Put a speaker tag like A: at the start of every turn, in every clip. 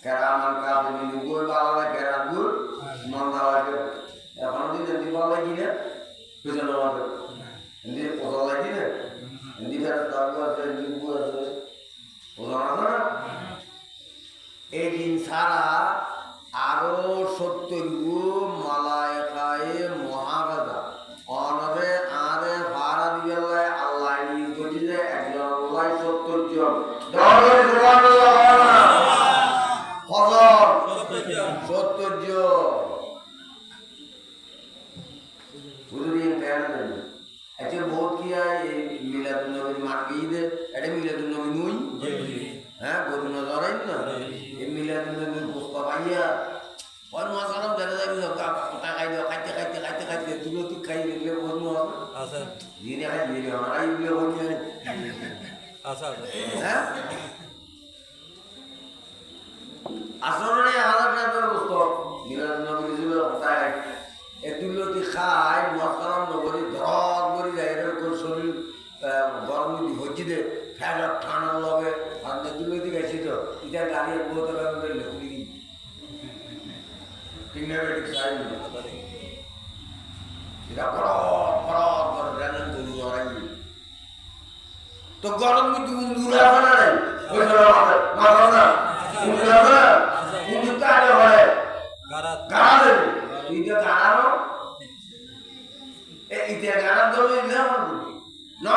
A: keraman kafe minugul balai keragul mandala ke এখন দিন দি বলা কি না বুঝে না আমাদের দি বলা লাগি না দি ফের তারপর আছে নিবু আছে বলা না এই দিন সারা আরো 70 গো মালায়েকায়ে মুহাফাজা অনরে আরে ফারা দিবেল্লাহ আল্লাহ নি গজিলে একজন আল্লাহ 70 জন দরবার সুবহানাল্লাহ হযর 70 জন বুঝুরিন কেন আচ্ছা বহুত কি আই মিলাদুন নবী মাগীদ এটা মিলাদুন নবী নই হ্যাঁ গরু না ধরেন না এই মিলাদুন নবী মুস্তাফাইয়া ওর মাসালাম জানা যাবে কথা খাই দাও খাইতে তুলো তুই খাই দিলে বন্ধু আচ্ছা দিনে খাই দিলে আমরা ইবলে বন্ধু আচ্ছা হ্যাঁ আসলে হাজার টাকার বস্তু মিলাদুন নবী দিলে কথা খাই এতুলতি খাই মাসালাম নগরী ধরত করি যায় এরকম শরীর গরম যদি হচ্ছে দে ফ্যান ঠান্ডা লগে আর এতুলতি গেছি তো এটা গাড়ি বহুত লাগবে লেখি কিনেবেটিক সাইড এটা বড় বড় জানেন তো জড়াই তো গরম যদি উন্দুর আছে না রে ওই মাথা না উন্দুর আছে উন্দুর কাটে হয় গাড়া এটা গাড়ানো এটা গাড়া দলে না না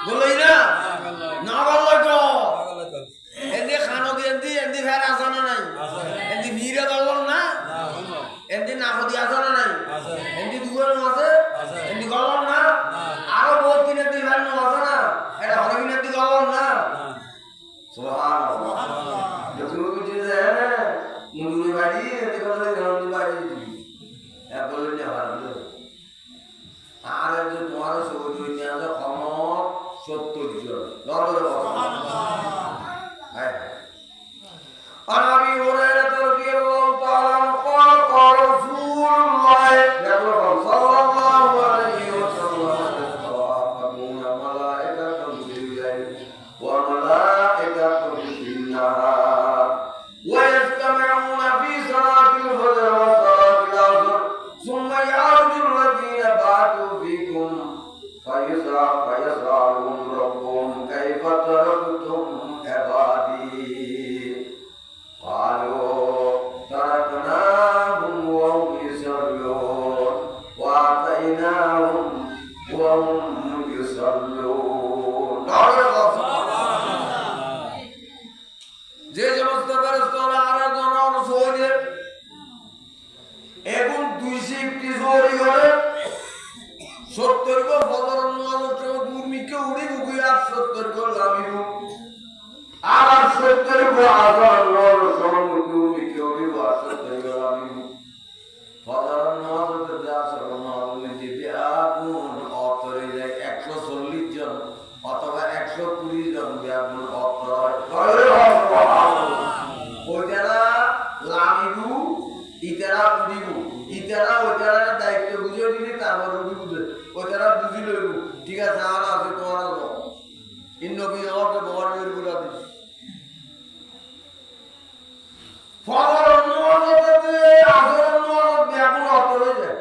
A: বলই না না বললো তো এndi খানো দি এndi ফের আসনা নাই এndi ভিড়ে দলন না এndi না হদি আসনা নাই এndi দুগর আছে এndi গলন না আরো বহুত কিনে দি ফের না আছে না এটা হরে কিনে দি গলন না সুবহানাল্লাহ যখন বুঝি যায় মুন্ডুরি বাড়ি এতে করে গ্রাউন্ড বাড়ি এক বলে না ভালো আর যে তোমার সহযোগী নিয়ে আসে ক্ষম 70 জন দরবারে বসা হ্যাঁ আর আমি হুরায়রা রাদিয়াল্লাহু তাআলা قال قال رسول الله সাল্লাল্লাহু আলাইহি ওয়াসাল্লাম মালায়েকাতুল বিলাইল ওয়া মালায়েকাতুল বিন্নাহার ويجتمعون في صلاة الفجر وصلاة العصر ثم يعرج الذين باتوا فيكم فيسألهم ربهم كيف تركتم عبادي قالوا تركناهم وهم يصلون وآتيناهم وهم يصلون যে সমস্ত ফেরেশতারা আরাধনা অনুসরণে এবং 250 জোরি করে 70 গো ফজর নামাজ দুর্মিকে উড়ি গুগি আর 70 গো লামিবু আর 70 গো আযান নর সমু দুর্মিকে উড়ি আর 70 গো লামিবু ফজর নামাজে যা সরমাল দিতে আগুন অতরে যায় 140 জন অথবা 120 জন ব্যাগুন অতরে ওইটারা লামিবু ইতারা বুঝিবু ইতারা ওইটারা দায়িত্ব বুঝিয়ে দিলে তারপর রবি বুঝে ওইটারা বুঝি লইব ঠিক আছে আর আছে তোমার ইন্নবি আমাকে বড়ের গুলা দিস ফজর নামাজে আসর নামাজ ব্যাগুন অতরে যায়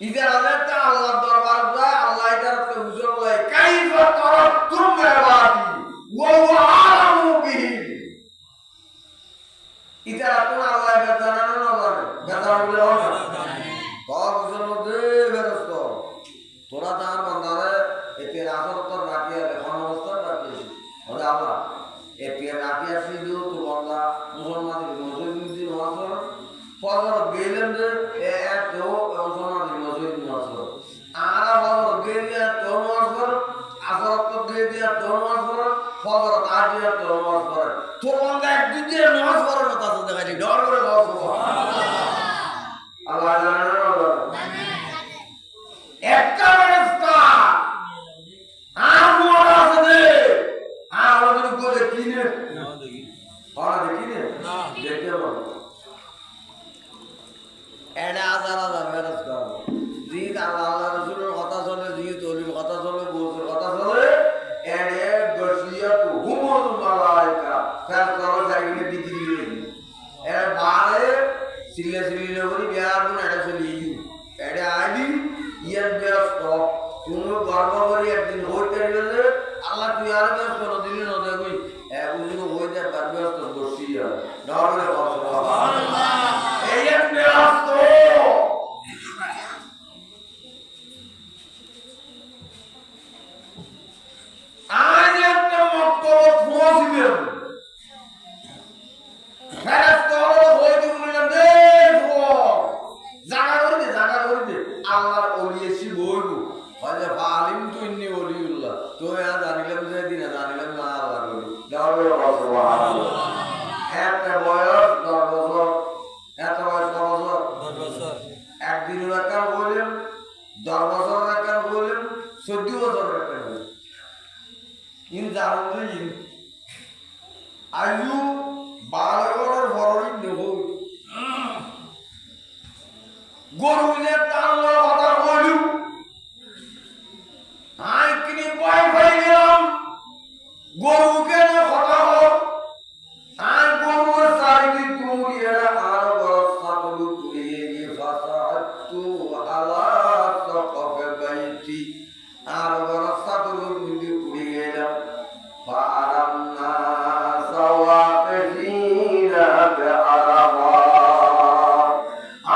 A: ইতারা একটা আল্লাহর দরবার যায় আল্লাহ ইতারাকে বুঝে বলে কাইফা তারাতুম ইবাদি ওয়া হুয়া আলামু বিহি ইতারা কোন আল্লাহ বেজানা না জানে বেজানা বলে হবে কব বুঝলো দে বেরস্ত তোরা তার বান্দারে এতে আসর তোর রাখি আর এখন অবস্থা রাখিস ওরে আল্লাহ এতে রাখি আসি দিও তো বান্দা মুসলমানদের মজুরি নওয়াজ ফজর গেলেন যে এত মুসলমানদের মজুরি নওয়াজ আর ফজর গেলে তো নওয়াজ আসর তো দিয়ে তো নওয়াজ ফজর তাজিয়া তো নওয়াজ পড়ে তোর বান্দা একদিন দিয়ে নওয়াজ পড়ে না তাতে দেখা যায় ডর করে নওয়াজ পড়ে আল্লাহ জানে না একটা রাস্তা আমর আছে আমাদের কোলে কিনে ওরা দেখিনে না দেখতে পাবো এটা আজার রাস্তা জিত আল্লাহ রাসূলের কথা চলে জিত ওলির কথা চলে বউর কথা চলে এডে গসিয়াতু হুমুল মালা ফের তলো সাইকেলে বিক্রি করে এর বারে সিলে সিলে করি বিয়ার কোন এটা চলি এটা আইডি ইয়ার ব্যস্ত তুমি গর্ব করি একদিন হইতে গেলে আল্লাহ তুই আর ব্যস্ত না দিলি না দেখবি উজুকে হইতে তার ব্যস্ত দোষী হয় নরলে সুবহানাল্লাহ এই এক ব্যস্ত আজ একটা মক্তব পৌঁছিলেন ফেরেশতা হইতে বললেন দেখো জানা করে দে আল্লাহর ওলি এসে বলবো বলে ফালিম তু ইন্নি ওলিউল্লাহ তো জানিলাম যে দিনা জানিলাম না আল্লাহর ওলি নরলে সুবহানাল্লাহ একটা বয়স 10 বছর এত বয়স 10 বছর একদিন রাকার বললেন 10 বছর রাকার বললেন 14 বছর রাকার বললেন ইন জানুন ইন আয়ু বারোর ভরই নেব গরুলে টানলা কথা বলু আই কিনি পাই পাই গেলাম গরুকে না কথা হোক আর গরুর সাইডে তুমি এরা আর বস্তা গরু তুলিয়ে গিয়ে ফাসাতু আলা সাকফে বাইতি আর বস্তা গরু নিয়ে উড়ে গেলাম ফারামনা সাওয়াতিনা বিআরাবা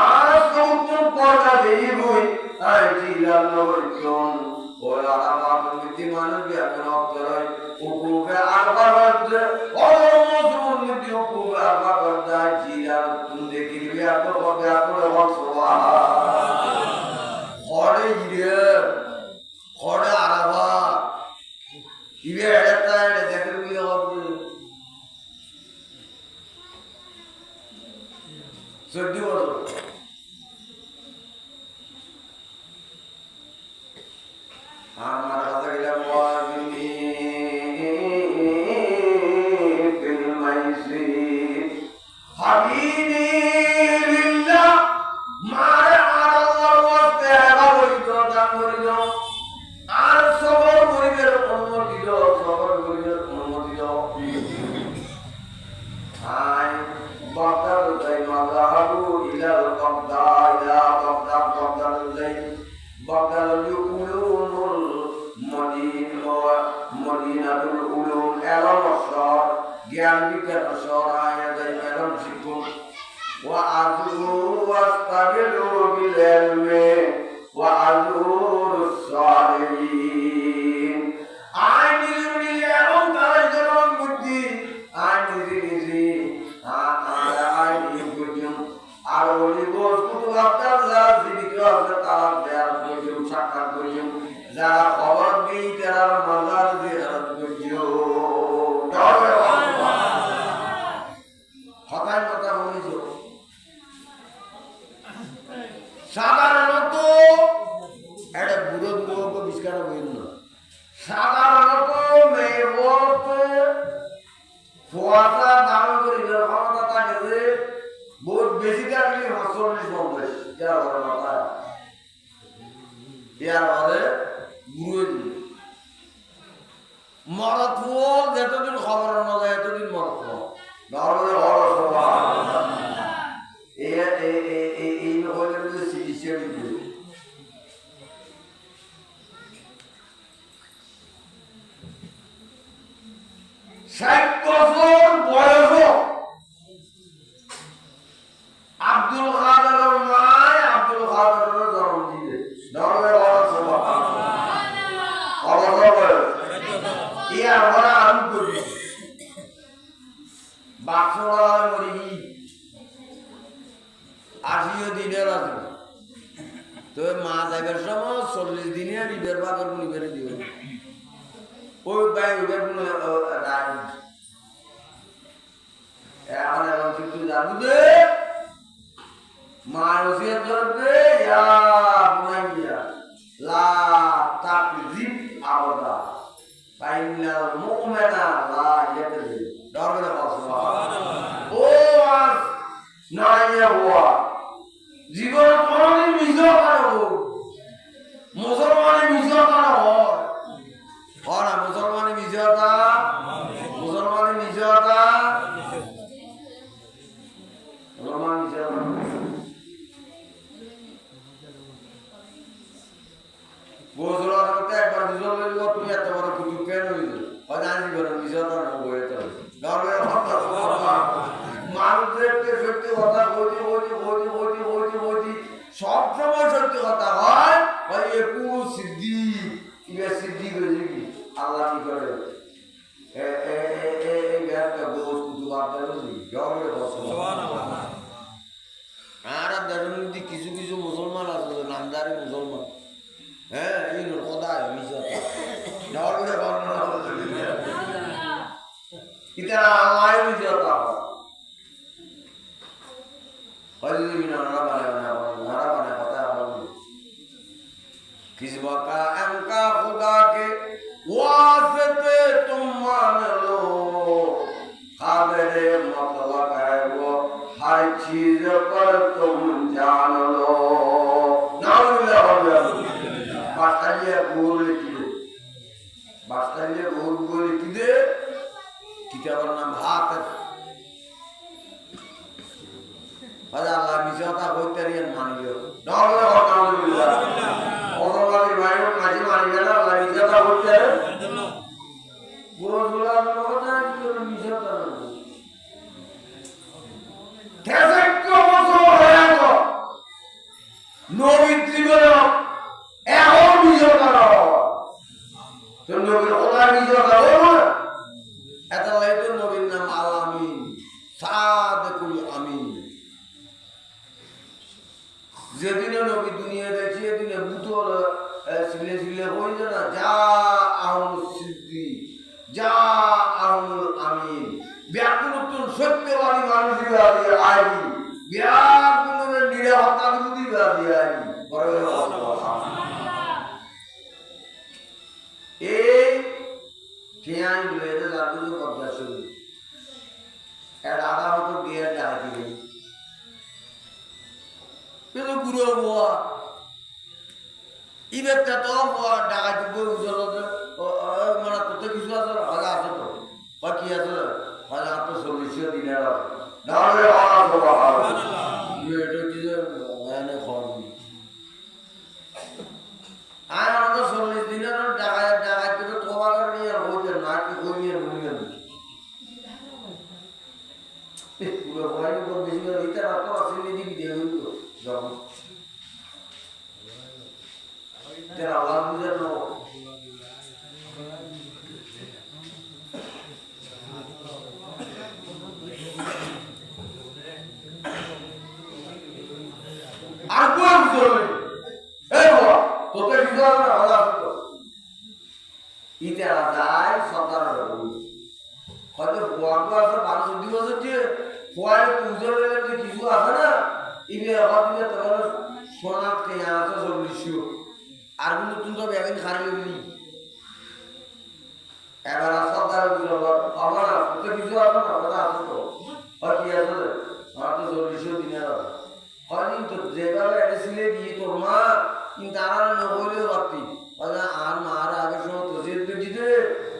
A: আর সৌতুন পড়া দেই বই আই জিলাম নবরজন ওরা আমার মিতি মানুষ বিয়ান অন্তরাই উপরে আরবা করতে ওর মজুর মিতি উপরে আরবা করতে জিলাম তুমি দেখি বিয়া তো বিয়া করে সুবহানাল্লাহ খড়ে ইরে খড়ে আরবা ইবে এটা দেখে বিয়ে হবে 14 বছর আমার কথা গেলাম ওয়াজিনি ফিল মাইসি হাবিবি লিল্লাহ মারে আর আল্লাহর ওয়াস্তে আবাইত দান করিল আর সবর করিবের অনুমতি দাও সবর করিবের অনুমতি দাও আই বাগদাদ তাই মাযহাবু ইলাল বাগদাদ ইলা বাগদাদ বাগদাদ তাই বাগদাদ উলুমুল মদিনাতুল উলুম এলম শহর জ্ঞান বিজ্ঞান শহর আয়াত এলম শিক্ষক ওয়া আযুরু ওয়াস্তাগিলু বিল ইলমি ওয়া আযুরু সালিহিন আই নিজে এমন কাজ করুন বুদ্ধি আই নিজে আই নিজে আর ওলি বস্তু আপনার যারা জীবিত আছে তারা দেয়ার করিও সাক্ষাৎ করিও যারা খবর দিই তারা মাজার জিয়ারত করিও হঠাৎ কথা বলিস সাধারণত একটা বুড়ো বুড়ো বিস্কার হইল না সাধারণত মেয়ে বলতে ফোয়াটা দাম করি ক্ষমতা থাকে যে বহুত বেশি থাকলে 40-50 ইয়ার ঘরে মাথা ইয়ার ঘরে বুড়ো মরত যতদিন খবর না যায় এতদিন মরত নরলে বড় সুবহানাল্লাহ এই হলে যে চিকিৎসা দিবে 60 বছর বয়স আব্দুল কাদেরের মায় আব্দুল কাদেরের জন্ম দিবে নরলে বড় সুবহানাল্লাহ অবসর ইয়ার ঘরে আমি করি বাক্সরা মরি 80 দিনের আছে তো মা যাইবার সময় 40 দিনে রিবের বাগর গুলি করে দিও ওই ভাই ওইটার কোনো রায় এখন এখন কিন্তু জানু দে মা ওসিয়ত করবে ইয়া বুনাইয়া লা তাকজিব আবাদা ফাইনাল মুমিনা লা ইয়াকজিব দরবে সুবহানাল্লাহ ও আস নাইয়া হুয়া জীবন কোনদিন মিছা করব মুসলমানের মিছা করা হয় না মুসলমানের মিছাটা করে মিশাটা নবইতে নরবে মানুষদেরকে সত্যি কথা বলছি সব সময় সত্যি কথা হয় ভাই এ পুরো সিদ্ধি ইয়ে সিদ্ধি হয়েছে কি আল্লাহ কি করে এই ব্যাপারটা গোস কুতু বার্তা বুঝলি জগের আর যদি কিছু কিছু মুসলমান আছে নামদারি মুসলমান হ্যাঁ এই কোথায় মিশাটা জগের ইতারা আল্লাহ মিশাটা हज़रत नारा बने पता है किस वक़्त इनका खुदा के वास्ते तुम मान लो काबिल मतलब है वो हर चीज पर तुम जान लो बास्तालिया गोल लिखी दे किताब नाम हाथ Allah misata hoitarian maniyo dawla alhamdulillah otomali bayo maji manigala Allah misata hoitare gozula nota kilo misata তেষট্টি বছর হয়ে গেল নবী জীবনে এখন মিশতা তো নবীর কথা মিশতা হলো এত লাইতো নবীর নাম আল আমিন সাদেকুল আমিন যেদিনে নবী দুনিয়া দেখছি এদিনে বুতর সিলে সিলে হয়ে না যা আহমদ সিদ্দি যা আহমদ আমিন ব্যাকুলতুন সত্যবাদী মানুষ বিবাদী আইনি ব্যাকুলের নিরাপত্তা বিরোধী বিবাদী আইনি এই ঠিয়াই বলে এটা জাদুর কবজা শুরু এটা আধা মতো বিয়ের ডাকি নেই itu guru gua, ibarat kata gua dah juga usul tu, mana tu tu kisah tu ada apa tu, bagi ada solusi di dalam, dah le orang tu bahar, itu kita mana khawin, ada solusi di dalam dah itu tu orang ni yang hotel nak kau ni yang mungkin, guru gua ni gua besi gua itu atau asal ni di video itu. Tera Allah bujar no. Aku yang bujar. Wah, tote bujar na Allah itu. Ite adai saudara dulu. Kalau buat apa baru sedih saja. Buat bujar lagi kisu apa na? Ini apa dia terus sonat ke yang atas solusi. Argun itu tuh biarin kari ini. Ebar asal dah bujar. Awalnya kita kisu apa na? Apa asal tu? Apa dia tu? Atas solusi di mana? Kalau itu jaga ada sile di turma, intaran noboleh waktu. Kalau mara agar semua terjadi begitu,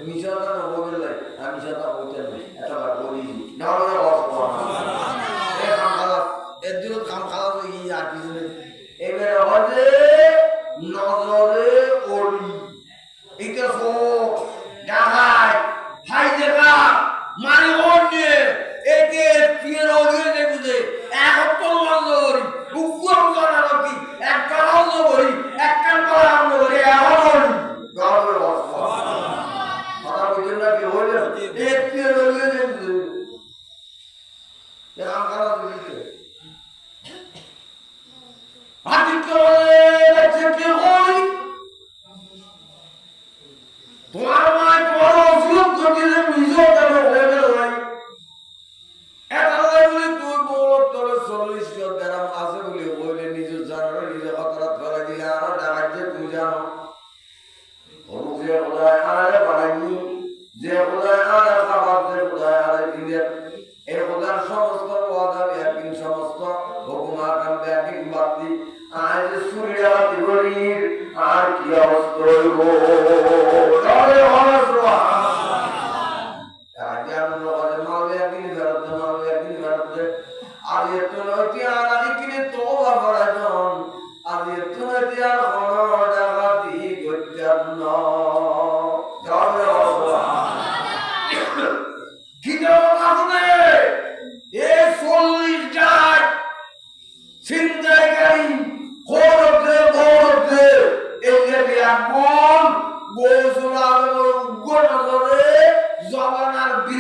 A: misalnya noboleh lagi, misalnya hotel ni, atau berkoli. Nama dia apa? এদিকে কাম খাওয়া তো ই আর কিছু নেই এবারে হবে নজরে ওলি এটা সো ডাহাই হাই দেখা মানে ওনে এতে পিয়ের ওলিয়ে দেখুছে এক হপ্তাহ নজর উগ্র করা নাকি এক কালাও নবরি এক কাল করা নবরি এখন ওলি গাওয়ার অবস্থা কথা বুঝেন না কি হইল এক পিয়ের ওলিয়ে দেখুছে এ কাম খাওয়া দিতে তোমার মায় বড় অসুখ ঘটিলে নিজেও কেন হয়ে গেল ভাই এটা বলে তুই বড় তোর 40 গ্রাম আছে বলে বলে নিজের জানার নিজে কথা ফেলে দিলে আরো ডাকাইতে তুই জানো যে খোদায় আরে বানাইনি যে খোদায় আরে খাবার যে খোদায়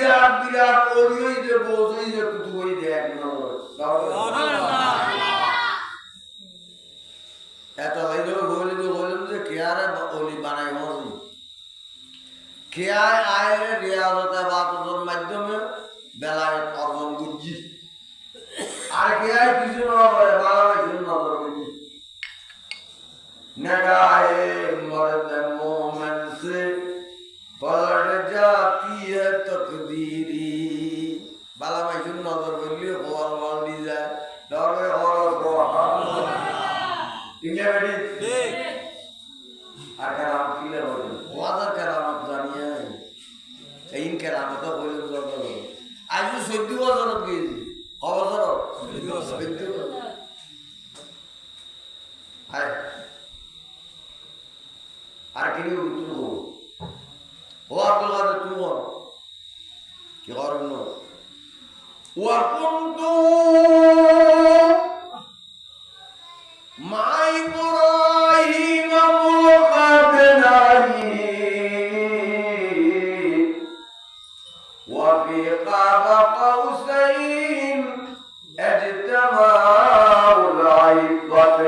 A: বিরাট বিরাট ওই যে বসই যে কুতুব ওই যে এক নম্বর এত লাইলো বললাম যে কেয়ারে ওলি বানাই হসি কেয়ায় আয়ের রিয়াজতে বাতর মাধ্যমে বেলায় অর্জন করছি আর কেয়ায় কিছু নয় বাংলায় কিছু নজর করছি नगाहे मर्द मोमन से पलट जाती है तकदीरी बाला भाई सुन नजर बोलिए होल होल दी जाए डर में होल को इंडिया बेटी ठीक अगर आप किले हो वादा करामत जानिए इन करामत तो बोले तो आज जो सद्दी को जरूरत की खबर सद्दी हाय আর কি তুমি ও আব্দুল কাদের তুমি বল কি করবেন না ওয়া কুনতু মা ইব্রাহিম মুলকাবেনাহি ওয়া ফি কাবা কাউসাইন اجتماع العباد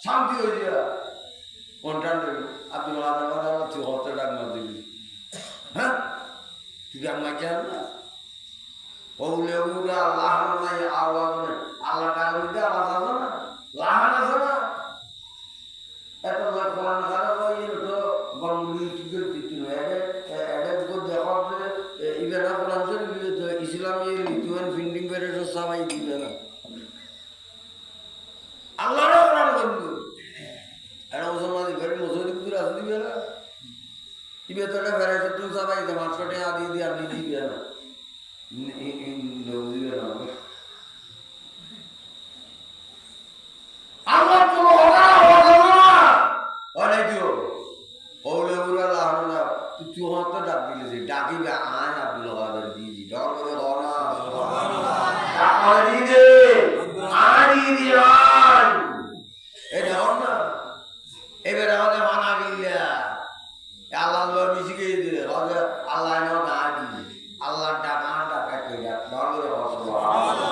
A: শান্তি Allah কোনো কথা বলছে না অনেক দিও ওলে উরা লাহানো না তুই হত ডাক দিলে যে ডাকিবে আয় আব্দুল কাদের দিজি ডর করে গনা সুবহানাল্লাহ ডাকি দে আনি দিয়ান এটা হন না এবারে হলে মানা বিল্লা আল্লাহ লর মিশিকে দে হলে আল্লাহ নাও ডাক দি আল্লাহ ডাকা ডাকা কইরা ডর করে সুবহানাল্লাহ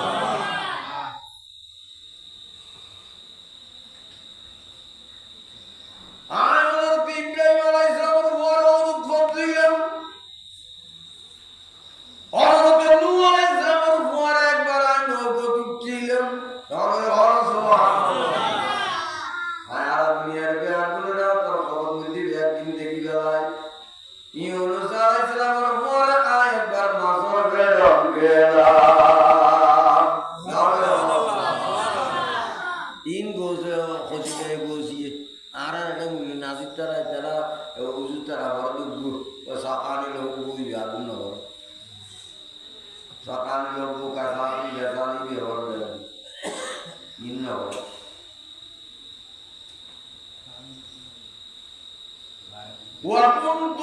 A: وكنت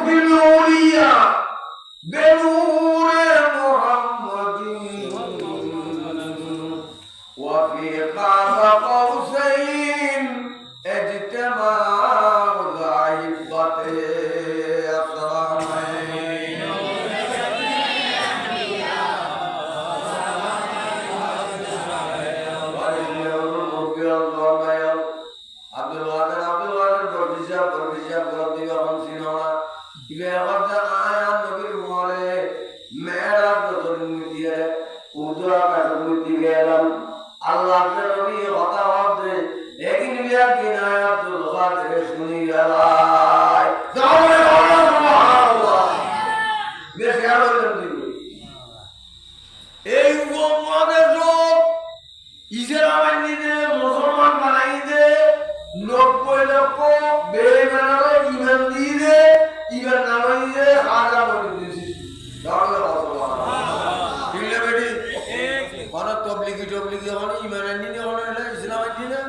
A: في العليا بنور محمد وفي قاب قوسين اجتمع ذاهبته السلامين Allah Nabi কথা বলতে लेकिन बिया की ना अब्दुल कादिर सुनी गलाई जाओ सुबहानाल्लाह বেশ আলো দিল এই উম্মতে সব ইসলামের নিতে মুসলমান বানাই দে 90 লক্ষ বেঈমানরা ঈমান দিয়ে ঈমান না দিয়ে খাজা বলে দিয়েছে যাও সুবহানাল্লাহ দিলে বেটি কোন তবলিগি হন ঈমানের নিতে হন না ইসলামের নিতে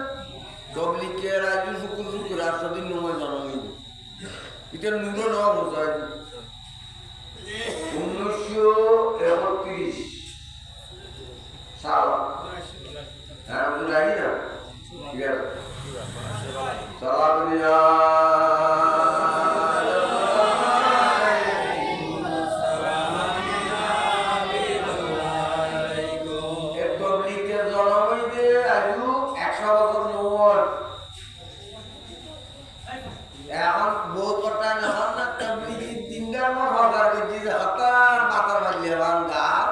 A: তবলিগে রাজু শুকুর রাষ্ট্রদিন নয় জানাই এটা নুরো না বোঝায় 1931 সাল হ্যাঁ বুঝে রাখি না ঠিক আছে সালাতুল্লাহ এখন বহুত কথা নহন না তবলিগি দিনদার মো সরকার দিছি হতার মাথার বালিয়ে ভাঙ্গার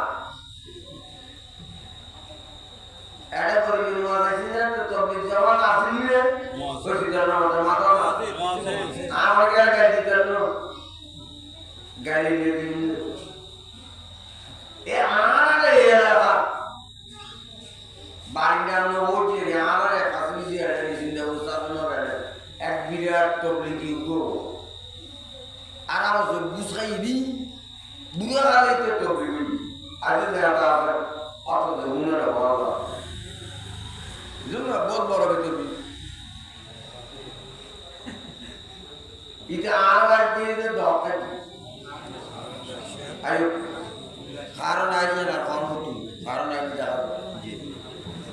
A: এডে করে ইউনিভার্সিটি না তবলিগ জওয়ান আসলি রে বসি জানা মাথা আমার গাড়ি দিতেন গাড়ি নিয়ে দিন এ আরে এলাকা বাড়িটার ওঠে রে আরে কাছে দিয়ে এডে জিন্দা উস্তাদ না বেড়ে এক বিরাট তবলিগি গ্রুপ আর আমার বুঝাইনি বুড়া গালিতে তবলিগি আজ দেখা আছে অত উন্নয়ন বড় বুঝুন না বহুত বড় তবলিগি এটা আর দিয়ে দরকার আয়ো কারণ আইছে না কর্মটি কারণ আইছে দেখা জি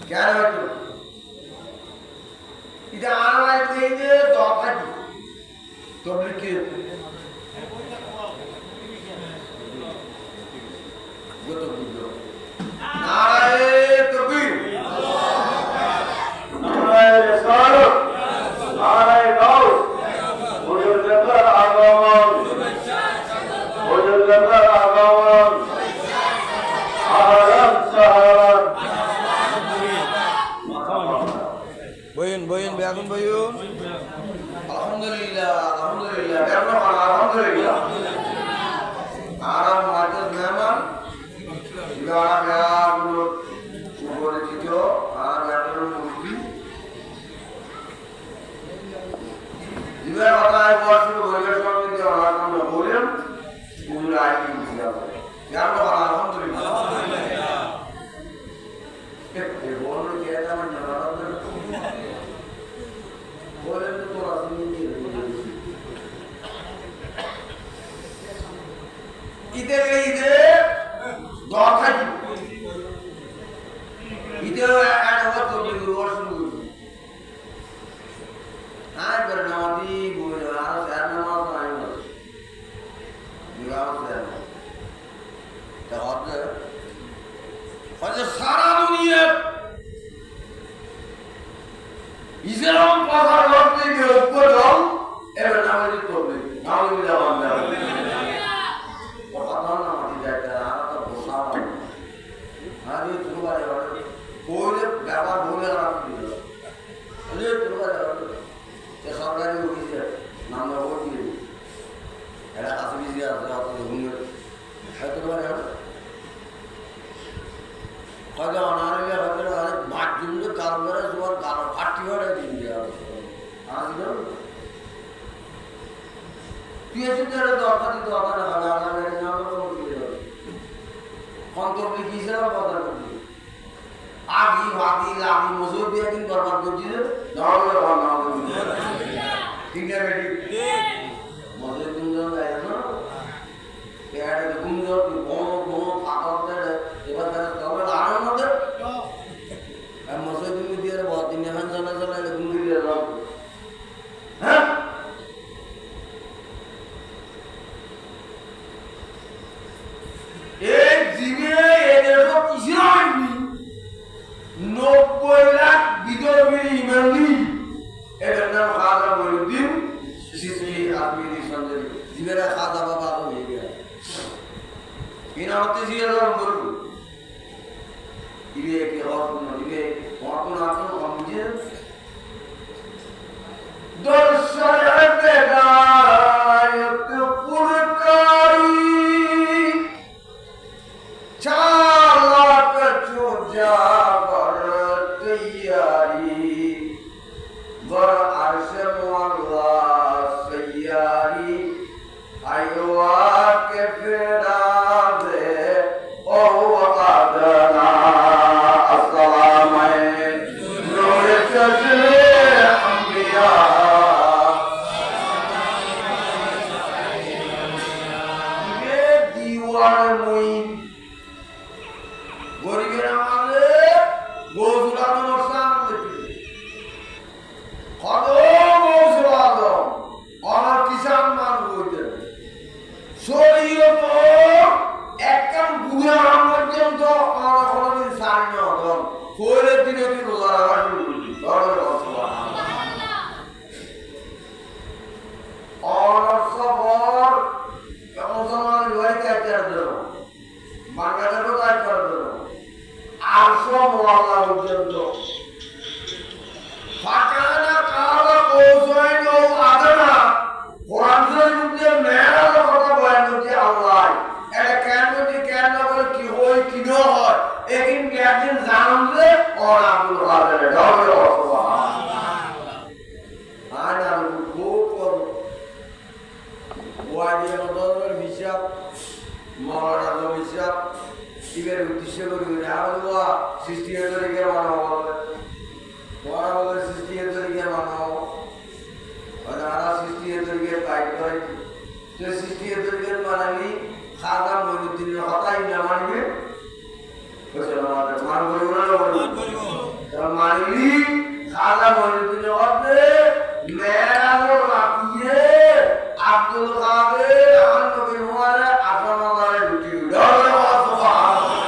A: কেন হতো এটা আর দিয়ে দরকার তবলিগি গত বুঝলো নারায়ে তাকবীর নারায়ে রিসালাত নারায়ে গাউস হুজুর জান্নার আগমন হুজুর জান্নার আগমন আহলান সাহলান বইন বেগুন বইন আলহামদুলিল্লাহ কেমন আলহামদুলিল্লাহ আরাম মাঝে মেহমান যারা মেয়াগুলো সুপরিচিত আর মেয়াগুলোর মূর্তি জীবের কথায় বছর বইয়ের সঙ্গে আমরা বললেন পুরো আইটি বুঝলাম আছে কেন আলহামদুলিল্লাহ এই বলল কি এটা আমার না বলেন তো আপনি ঈদে দরকার ঈদে একটা তো বিরোধ শুরু আর করে নামাজি বলে আর স্যার নামাজ নাই না বিরাট স্যার তা হচ্ছে সারা দুনিয়া ইসলাম পাহাড় করতে গিয়ে ঐক্য দল এবার নামাজি করবে নামাজি জামান যাবে কথা নামাজি যাইতে আর তো বসা আর এই তুলবারে বলে ব্যাপার বলে রাখতে দিল আরে তুলবারে সরকারি অফিসে নাম দেওয়া দিয়ে এটা কাছে বিজি আছে অত ঘুমিয়ে হয়তো পারে হয়তো অনারিলে হয়তো অনেক মাঠ জমলে কারো করে তোমার কারো ফাটি করে দিন দেওয়া তুই এসে দরকার দিতে দরকার অন্তর্লি কি হিসাবে কথা করছি আগি ভাগি লাগি মজুর দিয়ে দিন বরবাদ করছি ঠিক আছে বেটি মজুর দিন যায় না পেয়ারে গুঞ্জন বড় বড় ফাঁকা এবার তবে আনন্দ মজুর দিন দিয়ে বহুত দিন এখন জানা জানা গুঞ্জি দিয়ে হ্যাঁ এই জীবে এদের তো কিছু হয়নি 90 লাখ বিধর্মী ইমানি এদের নাম খাজা মঈনুদ্দিন চিশতি আজমিরি সঞ্জয় জীবেরা খাজা বাবা হয়ে গেল ইনা হতে জিয়াদার বলবো ইবে কি হরফুন ইবে হরফুন আসুন অমজে দর্শনে বেগায়ত পুরকারি চালাক চোজা বর তৈয়ারি বর আরশে মোল্লা সৈয়ারি আইওয়া কে ফেরাবে ও আদনা আসসালামু আলাইকুম নূরে চশমে আম্বিয়া ये दीवार मुइन গরিবের আমালে গোসুলানো নরসান দেখি কত গোসুলানো আমার কিষান মান হইতে শরীয়ত একদম বুড়া পর্যন্ত আমার কোনদিন সারি না হতো কইলে দিনে দিন রোজা রাখা শুরু করছি ধরে অনসবর মুসলমান লড়াইতে একটা দিল বাংলাদেশও তাই করে দিল আরশো মোয়াল্লা পর্যন্ত ফাটানা কালা কৌশল ও আদনা কোরআন শরীফে মেরাজ কথা বয়ান করতে আল্লাহ এটা কেন বলে কি হয় কি না হয় একদিন একদিন জানলে और আব্দুল কাদের দাওরে সুবহানাল্লাহ আর আমি খুব ওয়াদিয়া মদর হিসাব মাওলানা হিসাব ইবের উদ্দেশ্য করে আল্লাহ সৃষ্টি তরিকে মানব বড় সৃষ্টি তরিকে মানব ওনারা সৃষ্টি তরিকে পাই করে যে সৃষ্টি তরিকে মানালি খাজা মঈনুদ্দিনের কথাই না মানবে বুঝলো আমাদের মান বলবো না বলবো মানলি খাজা মঈনুদ্দিনের কথা মেরাজও রাখিয়ে আব্দুল কাদের আমার নবী মুহারে আসমানে ঢুকি উড়ালে সুবহানাল্লাহ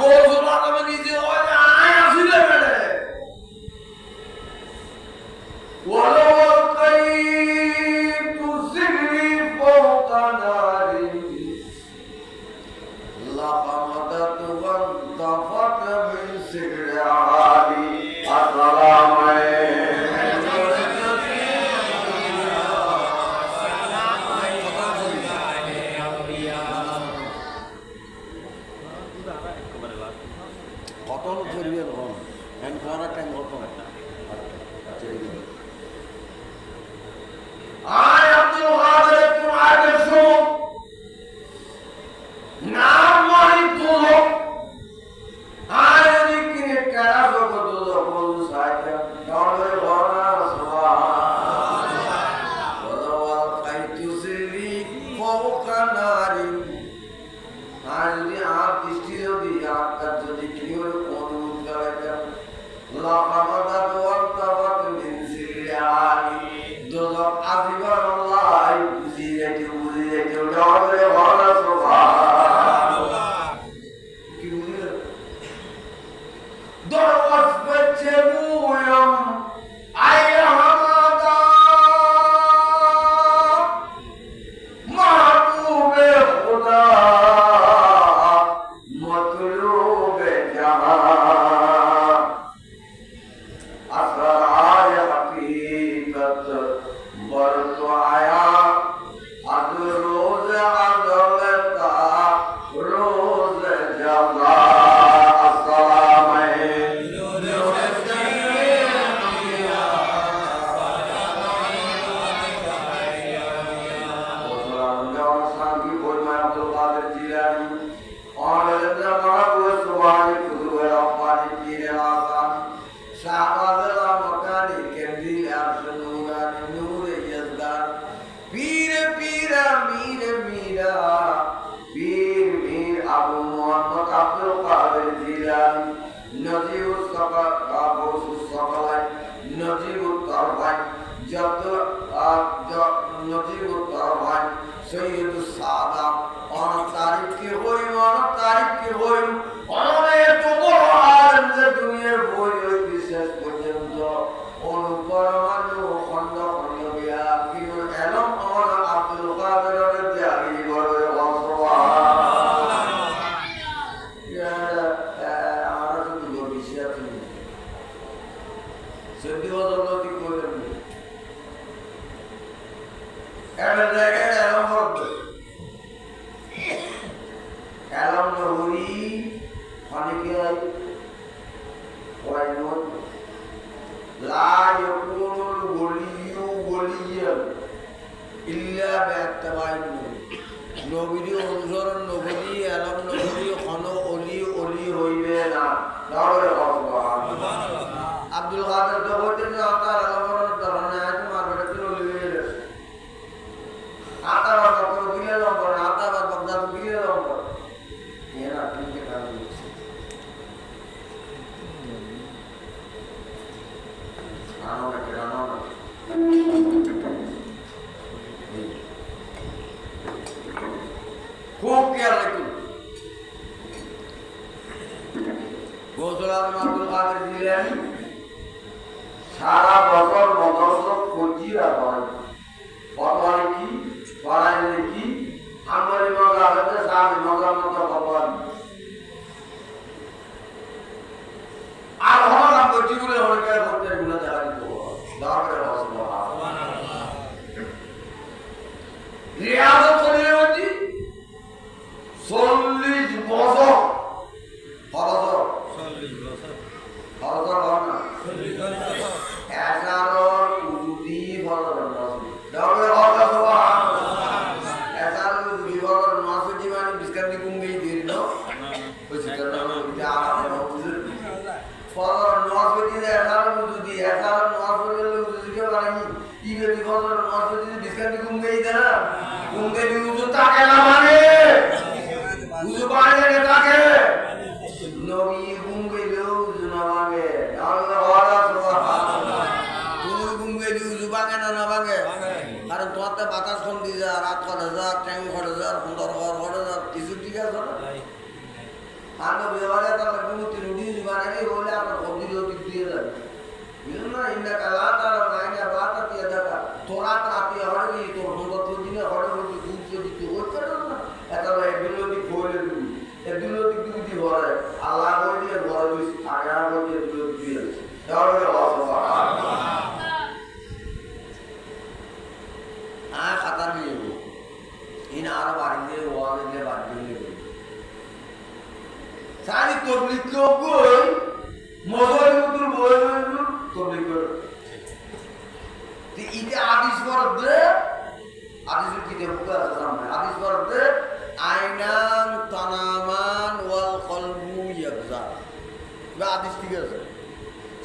A: বলছলা তুমি নিজে হয় আয় আসলে বেড়ে ওয়ালা ওয়াকাইতু সিগরি ফাওকা নারি লাকামাদাতু ওয়ান তাফাত মিন সিগরি আলি আসসালামু আলাইকুম কত জরিয়ে হন এন্ড ফর টাইম কত আয় আব্দুল কাদের তুমি আগে শুনো আর যদি আর দৃষ্টি যদি আর যদি কি হলো কোন উদ্গারে লাকামাদা ওয়ান্তাবাত মিন সিরিয়ানি দোজক আজিবার আল্লাহ বুঝিয়ে জোরে বলা সুবহানাল্লাহ কি বুঝলে দরওয়াজ পেছে মুয়ম আয়া হামাদা মাহবুবে খুদা মতলুবে জাহান আসরায় হাকিকত বরত আয়া আজ রোজ আদলতা রোজ জাযা আব্দুল কাদের তো বলতে যে আতার আলমর ধরনে আছে মারবে তো লইলে আতার আর কত দিলে লম্বর আতার আর বগদাদ দিলে লম্বর এরা ঠিক কাজ করছে আনো খুব খেয়াল রাখুন গোসল আব্দুল কাদের জিলানী সারা বছর মদরসত ফজিরা পড়ায় পড়ায় কি পড়ায় কি আমার মজা আছে সারা মজা মজা খবর আর হলাম বটিগুলো হলকে করতে গুলো দেখা দিত দরকার সুবহানাল্লাহ রিয়াজত করে হচ্ছে 40 বছর ফরজ 40 বছর ফরজ না 40 বছর এসারর উজুদি ফরজ দরকার হওয়া সুবহানাল্লাহ এসারর উজুদি ফরজ মাসুদি মানে বিস্কানি কুঙ্গি দিল ওই সেটা না আর ফরজ মাসুদি এসারর উজুদি এসারর মাসুদি উজুদি কে বানাই ইবে দি ফরজ মাসুদি বিস্কানি কুঙ্গি দেনা কুঙ্গি দি উজু তাকে না মানে উজু বানালে তাকে নবী কুঙ্গি দি উজু না মানে আল্লাহ ওয়ালা সুবহানাল্লাহ তুমি কুঙ্গি দি উজু বাঙে না বাঙে কারণ তোমাতে বাতাস কম দি যা রাত করে যা টাইম করে যা সুন্দর করে যা কিছু ঠিক আছে না আনো বেওয়ালে তো তুমি তিরুডি উজু বানাই বলে আপনার কবজি লতি দিয়ে যাবে বুঝলেন না ইন্না কালা তারা মাইনা বাতা দিয়ে দেখা তোরা তাতি হড়বি তোর সুন্দর তো দিনে হড়বি দুধ যদি তুই ওই করে না এটা এগুলো দি কইলে তুমি এগুলো দি তুমি দি হরে আল্লাহ কই দিয়ে বড় দিস আগা কই দিয়ে এগুলো দিয়ে তাহলে আল্লাহ সুবহানাল্লাহ খাতার নিয়ে ইন আরো বাড়ি দিয়ে ওয়ালে দিয়ে বাড়ি দিয়ে সারি তবলিগ কই মজুরি উত্তর বই তবলিগ কর তে ইতে আদিস করতে আদিসের কি দেব কাজ সামনে আদিস করতে আইনান তানামান ওয়াল কলবু ইয়াবজা বা আদিস ঠিক আছে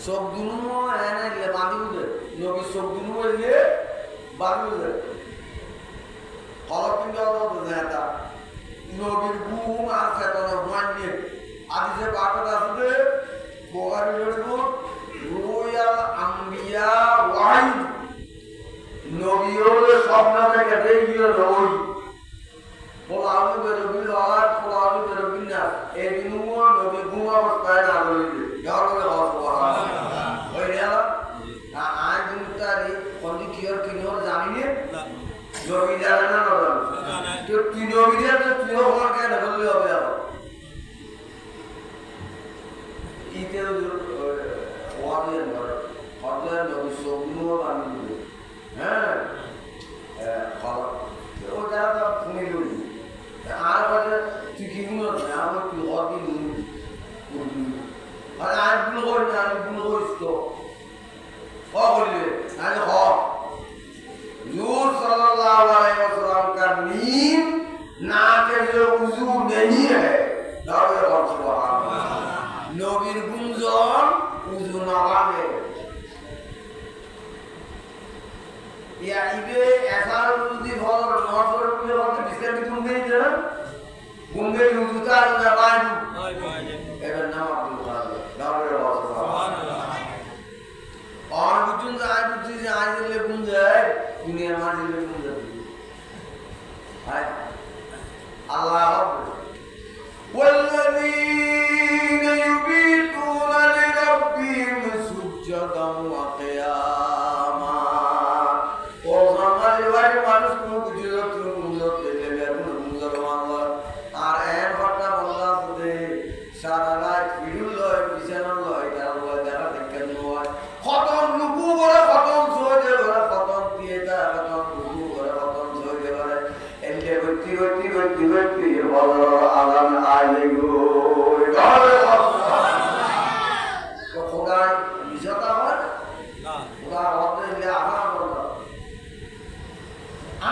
A: সব দুনো এনে লে বাঁধি উদে নবী সব দুনো এলে বাঁধি উদে কলব কিন্তু তো দেতা নবীর ঘুম আর চেতনা মানিয়ে আদিতে বাকত আসলে বোগারি জড়িব রুয়াল আম্বিয়া ওয়াই নবীর স্বপ্ন থেকে দেখিয়ে রই পোলাউনি বেরোবিল আর পোলাউনি বেরোবিল না এই দিনও নবী ঘুম অবস্থায় না রইলে যাওয়ার বলে হওয়া ওই গেল আজ দিনটারি কোনটি কিওর কিনোর জানি নে নবী জানে না জানে তো তুই নবী দিয়ে তো তুই হওয়ার কেন বললে হবে আর ইতেও ওয়াদের হদের নবী সবনো আমি হ্যাঁ খালা ও যারা তো ফোনে লই আর বাজে তুই কি গুলো না আমার তুই হদি নুন আর আজ গুলো করি না আমি গুলো করিস তো বললে আমি হ नूर सल्लल्लाहु अलैहि वसल्लम का नींद ना के जो वुजू नहीं है दावे और सुभान अल्लाह नबीर गुंजन वुजू ना लागे या इबे ऐसा वुजू फल नौसर पे होते बिस्तर भी गुंगे वुजू ता ना बाय एबे नाम अब्दुल कादिर दावे और सुभान अल्लाह और बुजुन आज बुझी आज ले गुंजे दुनिया माजी में गुंजे हाय अल्लाह वल्लज़ीन युबीतूना लिरब्बिहिम सुज्जदन व क़ियामा ओ समाज वाले मानुष को गुजरत ले गुजर मांगा আর এর ঘটনা বললা শুধু সারা রাত ভিডিও লয় বিছানা লয় তার লয় যারা দেখেন নয় খতম লুকু বলে খতম সহজে বলে খতম দিয়ে যা খতম লুকু বলে খতম সহজে বলে এন্ডে গতি বলো আলাম আইলে গো তো খোদা বিজতা হয় না খোদা হতে যে আবার বলো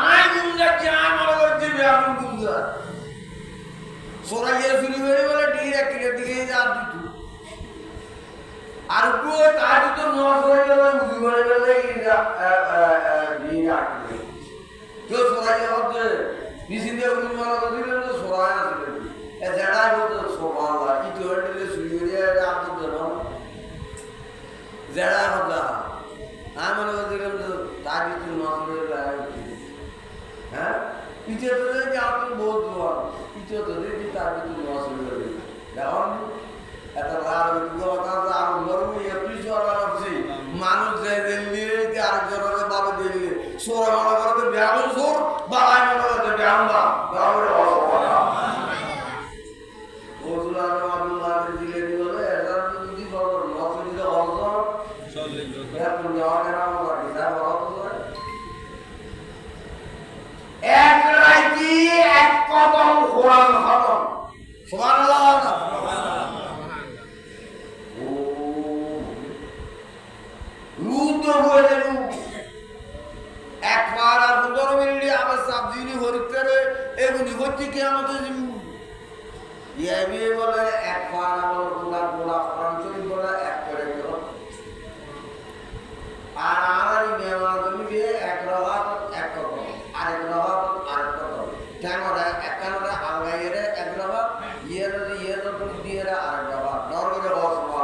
A: আই গুঞ্জা কি আমার করতে বেআম গুঞ্জা সোরাইয়া শুরু করে বলে ডিরেক্ট দিকে যা দিতু আর কো তাই তো নয় হয়ে গেল বুঝি করে গেল ইয়া দিয়ে আটকে তো সোরাইয়া হতে নিসিন্দে উনি মারা দিলেন তো সোরাইয়া আসলে এ জায়গা হতো সোমালা কি তো হলে শুরু করে আপনি জানো জায়গা হতো আমি মনে দিলাম তো তাই তো নয় হয়ে গেল হ্যাঁ পিছে তো যে আপনি বহুত দোয়া পিছে তো যে তার ভিতরে নয় হয়ে গেল এখন এত রাত কথা আর নরম এপিস ওরা আছে মানুষ যে দিল্লি তে আর জনকে বাবা দিল্লি সোর মারা করতে ব্যাগন সোর বালাই মারা করতে ব্যাগবা বাবার অসুবিধা ওজুলা আব্দুল্লাহ দিলে দিলে এরা যদি বড় নসি দিলে অর্ধ চলে যা তুমি আর আমার দিদা বড় তো এক রাইতি এক কদম কোরআন খতম সুবহানাল্লাহ একবার আর 15 মিনিট আবার সাবজিনি হরিতে এগুনি হচ্ছে কি আমাদের ইয়াবি বলে একবার আমার গোলা ফ্রান্সই বলে এক করে গেল আর আমারই মেওয়া তুমি দিয়ে এক রাত এক কত আরেক রাত আরেক কত কেন রে এক কারণে আলগাইরে এক রাত ইয়ের তো দিয়ে আরেক রাত নরবে বসবা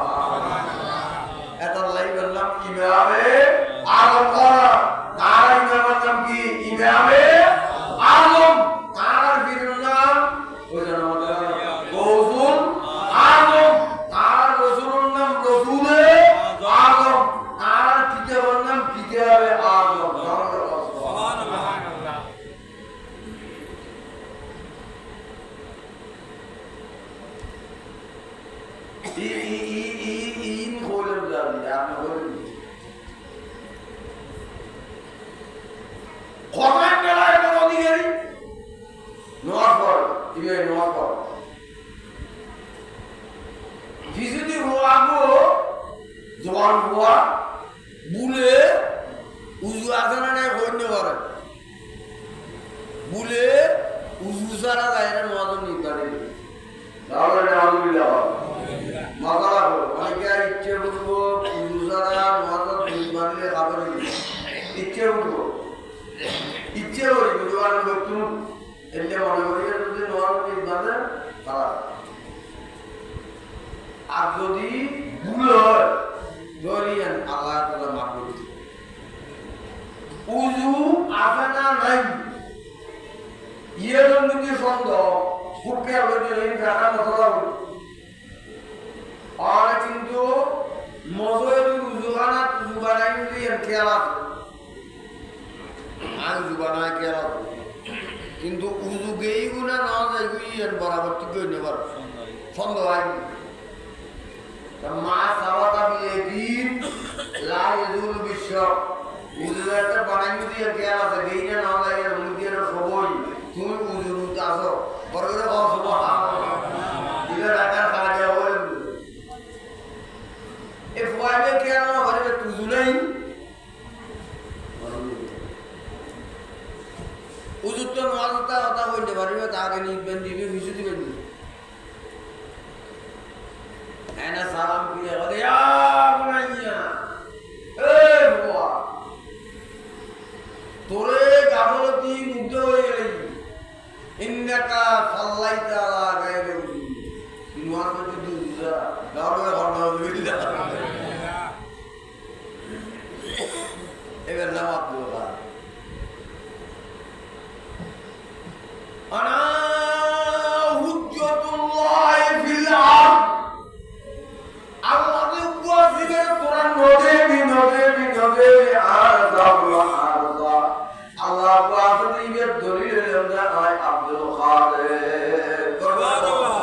A: এত লাই বললাম ইমামে আলম করা তার ইমামের নাম কি ইমামে আলম তার বীরের নাম ওই জন্য আমাদের গৌসুল আলম তার রসুলের নাম রসুলে আলম তার কিতাবের নাম কিতাবে আলম সুবহানাল্লাহ ইন বলেন জানি আপনি বলেন খতম বেলায় কোন অধিকারী নোয়ার পর দিবে নোয়ার পর যদি রোয়াগো জোয়ান রোয়া বুলে উজু আসানা নাই হইতে পারে বুলে উজু সারা যায় না নোয়াজন নিতে তাহলে আলহামদুলিল্লাহ মাগালা অনেকে আর ইচ্ছে করবো উজু সারা নোয়াজন মানলে খাবার ইচ্ছে করবো ইচ্ছে করি বুঝবার তুমি এলে মনে করি যদি নোয়াজ আর যদি ভুল হয় ধরিয়েন আল্লাহ তাআলা মাফ করে দিবেন। উযু আছে না নাই ইয়ের মধ্যে সন্দেহ খুবকে হইতে এই জায়গা মতলা হল আর কিন্তু মজুর উযুখানা উযুবানাই দিয়ে খেয়াল আছে আর উযুবানাই খেয়াল আছে কিন্তু উযু গেই গুনা না যায় ইয়ের বরাবর ঠিক হই নেবার সন্দেহ হয় মা সাওয়াতা বিয়েদিন লা ইয়াজুল বিশ্ব উযুটা বানাই দিয়ে খেয়াল আছে গেই না যায় এর মধ্যে সবই তুমি উযু নিতে আসো বড়রে কও সুবহানাল্লাহ দিলে রাখার কাজে হয় এ ফুয়াবে কেন ঘরে তুজু নাই উযু তো নামাজটা কথা হইতে পারবে তাকে নিবেন দিবে কিছু দিবেন এনা সালাম দিয়ে বলে ইয়া বুনাইয়া এ বুয়া তোরে গাফলতি মুগ্ধ হয়ে গেলি ইন্নাকা সাল্লাইতা আলা গায়রি ইনওয়ার তো দুজা দাওরে ঘটনা হইল এবার নাম আব্দুল্লাহ আনা হুজ্জাতুল্লাহ ফিল আরদ আল্লাহ যে ওয়াজিবে কোরআন নদে আল্লাহ ওয়াজিবে দলিল লঙ্গা আয় আব্দুল কাদের সুবহানাল্লাহ